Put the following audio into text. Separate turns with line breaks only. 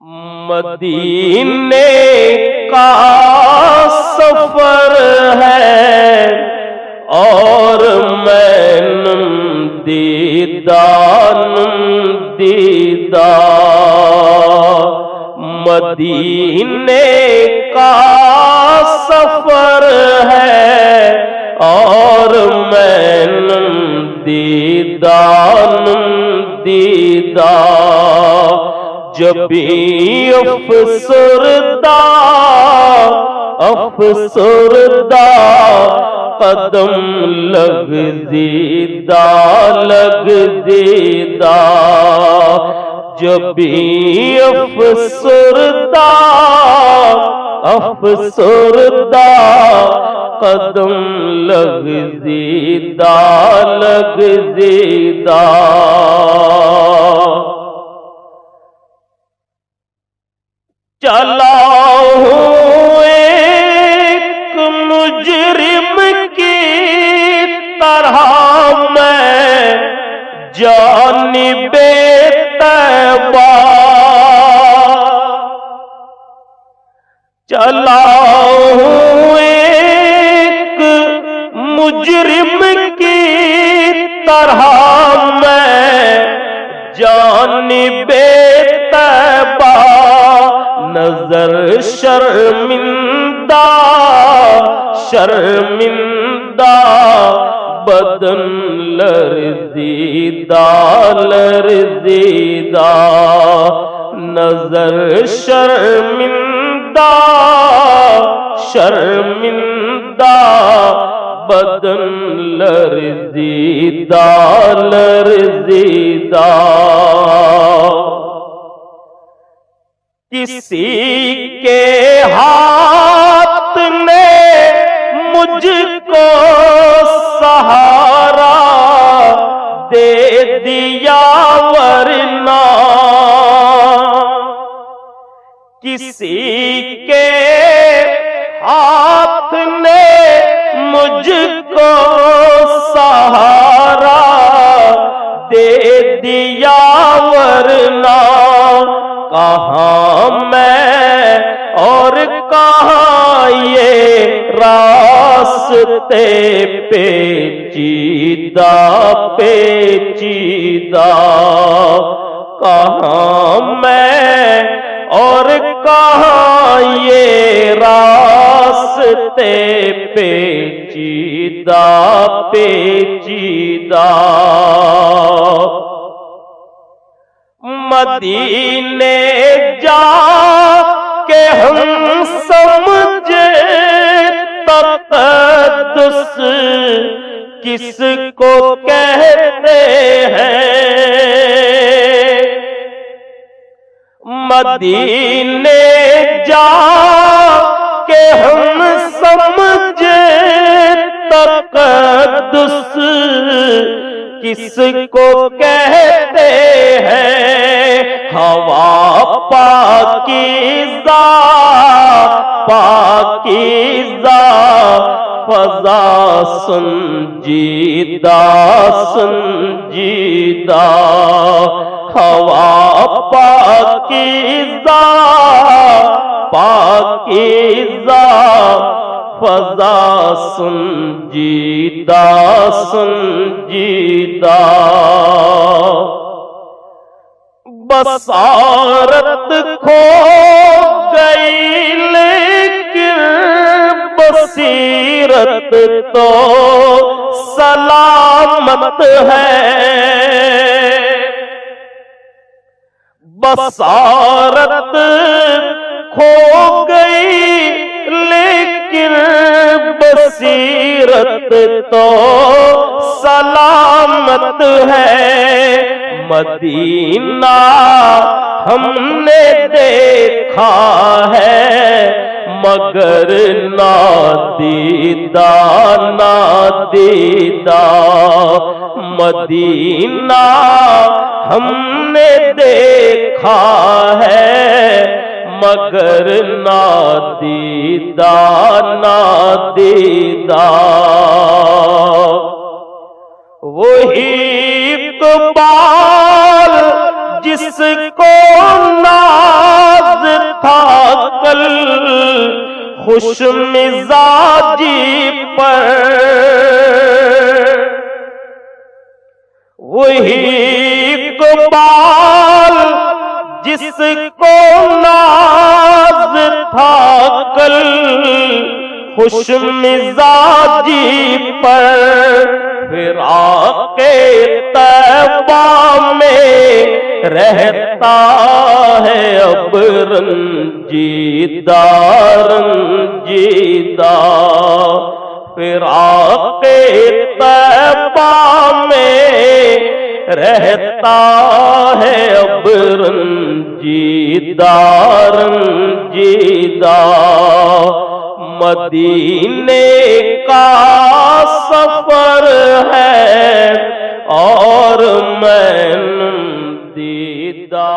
مدینے کا سفر ہے اور میں دیدہ مدینے کا سفر ہے اور میں دیدہ جب بھی افسردہ قدم لگ دیدہ جب بھی افسردہ قدم لگ دیدہ چلا ہوں ایک مجرم کی طرح میں جانب طیبہ چلا ہوں ایک مجرم کی طرح میں جانب طیبہ نظر شرمندہ بدن لرزیدہ نظر شرمندہ بدن لرزیدہ کسی کے ہاتھ نے مجھ کو سہارا دے دیا ورنہ کسی کے ہاتھ نے مجھ کو سہارا دے دیا ورنہ کہاں میں اور کہاں یہ راستے پیچیدہ کہاں میں اور کہاں یہ راستے پیچیدہ مدینے جا کے ہم سمجھے تقدس کس کو کہتے ہیں مدینے جا کے ہم سمجھے تقدس کس کو کہتے ہیں ہوا پاکیزہ فضا سنجیدہ ہوا پاکیزہ فضا سنجیدہ بصارت کھو گئی لیکن بصیرت تو سلامت ہے بصارت کھو گئی لیکن بصیرت تو سلامت ہے مدینہ ہم نے دیکھا ہے مگر نادیدہ مدینہ ہم نے دیکھا ہے مگر نادیدہ وہی اقبال جس کو خوش مزاجی پر وہی اقبال جس کو ناز تھا کل خوش مزاجی پر فراق طیبہ میں رہتا ہے اب رنجیدہ رنجیدہ فراق طیبہ میں رہتا ہے اب رنجیدہ رنجیدہ مدینے کا سفر ہے اور میں دیدہ